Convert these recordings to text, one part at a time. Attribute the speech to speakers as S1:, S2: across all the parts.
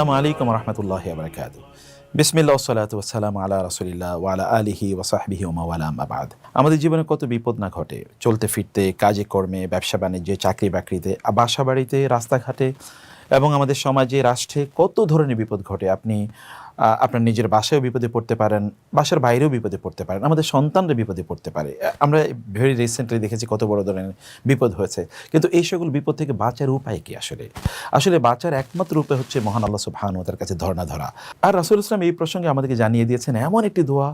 S1: আসসালামু আলাইকুম ওয়া রাহমাতুল্লাহি ওয়া বারাকাতুহু। বিসমিল্লাহ ওয়াসসালাতু ওয়াসসালামু আলা রাসূলিল্লাহ ওয়া আলা আলিহি ওয়া সাহবিহি ওয়া মাওয়ালা, আম্মা বাদ। আমাদের জীবনে কত বিপদ না ঘটে, চলতে ফিরতে, কাজে কর্মে, ব্যবসা বাণিজ্যে, চাকরি বাকরিতে, বাসা বাড়িতে, রাস্তাঘাটে এবং আমাদের সমাজে, রাষ্ট্রে কত ধরনের বিপদ ঘটে। আপনি আপনার নিজের বাসায়ও বিপদে পড়তে পারেন, বাসার বাইরেও বিপদে পড়তে পারেন, আমাদের সন্তানরা বিপদে পড়তে পারে। আমরা ভেরি রিসেন্টলি দেখেছি কত বড় ধরনের বিপদ হয়েছে। কিন্তু এই সকল বিপদ থেকে বাঁচার উপায় কি? আসলে বাঁচার একমাত্র উপায় হচ্ছে মহান আল্লাহ সুবহানাহু ওয়া তাআলার কাছে ধরনা ধরা। আর রাসূল ইসলাম এই প্রসঙ্গে আমাদেরকে জানিয়ে দিয়েছেন এমন একটি দোয়া,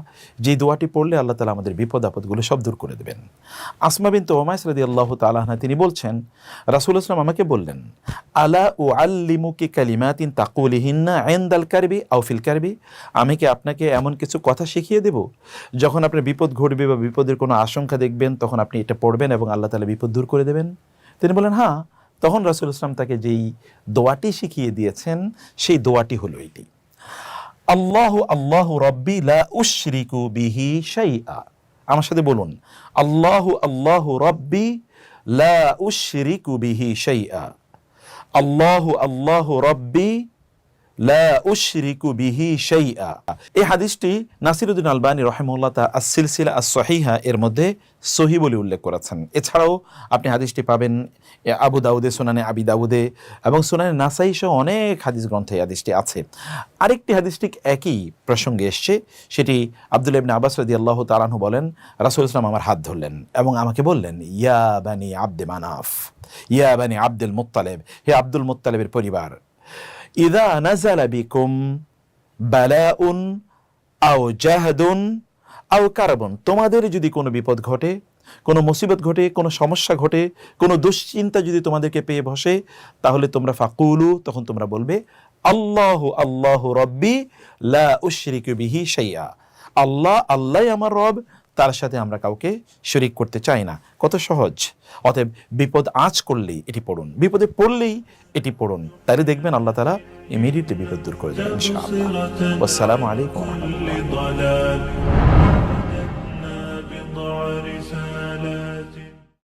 S1: যে দোয়াটি পড়লে আল্লাহ তাআলা আমাদের বিপদ আপদগুলো সব দূর করে দেবেন। আসমা বিনত উমাইস রাদিয়াল্লাহু তাআলা আনহা তিনি বলছেন, রাসূল ইসলাম আমাকে বললেন, আলা উআল্লিমুকি কালিমাতিন তাকুলিহিন্না ইনদাল কারবি আও ফিল কারবি, আমি কি আপনাকে এমন কিছু কথা শিখিয়ে দেব, যখন আপনার বিপদ ঘটবে বা বিপদের কোনো আশঙ্কা দেখবেন, তখন আপনি এটা পড়বেন এবং আল্লাহ তাআলা বিপদ দূর করে দেবেন? তিনি বলেন হ্যাঁ। তখন রাসূল ইসলাম তাকে যেই দোয়াটি শিখিয়ে দিয়েছেন, সেই দোয়াটি হলো এটি, আল্লাহু আল্লাহু রাব্বি লা উশরিকু বিহি শাইআ। আমার সাথে বলুন, আল্লাহু আল্লাহু রাব্বি লা উশরিকু বিহি শাইআ। আল্লাহু আল্লাহু রাব্বি লা উশরিকু বিহি শাইআ। এই হাদিসটি নাসিরউদ্দিন আলবানী রাহিমাহুল্লাহ আস-সিলসিলা আস-সহিহা এর মধ্যে সহিহ বলে উল্লেখ করেছেন। এছাড়াও আপনি হাদিসটি পাবেন আবু দাউদে, সুনানে আবি দাউদে এবং সুনানে নাসাই সহ অনেক হাদিস গ্রন্থে এই হাদিসটি আছে। আরেকটি হাদিস ঠিক একই প্রসঙ্গে এসছে, সেটি আব্দুল্লাহ ইবনে আব্বাস রাদিয়াল্লাহু তাআলা আনহু বলেন, রাসূল ইসলাম আমার হাত ধরলেন এবং আমাকে বললেন, ইয়া বানি আব্দে মানাফ, ইয়া বানি আব্দুল মুত্তালিব, হে আব্দুল মুত্তালিবের পরিবার, ইযা নাযালা বিকুম বালাউন আও জাহদুন আও কারবুন, তোমাদের যদি কোনো বিপদ ঘটে, কোনো মুসিবত ঘটে, কোনো সমস্যা ঘটে, কোনো দুশ্চিন্তা যদি তোমাদেরকে পেয়ে বসে, তাহলে তোমরা ফাকুলু, তখন তোমরা বলবে, আল্লাহু আল্লাহু রাব্বি লা উশরিকু বিহি শাইআ। আল্লাহ আল্লাহই আমার রব, তার সাথে আমরা কাউকে শরীক করতে চাই না। কত সহজ! অতএব বিপদ আঁচ করলেই এটি পড়ুন, বিপদে পড়লেই এটি পড়ুন, তাহলে দেখবেন আল্লাহ তাআলা ইমিডিয়েটলি বিপদ দূর করে দেবেন ইনশাআল্লাহ। আসসালামু আলাইকুম ওয়া রাহমাতুল্লাহ।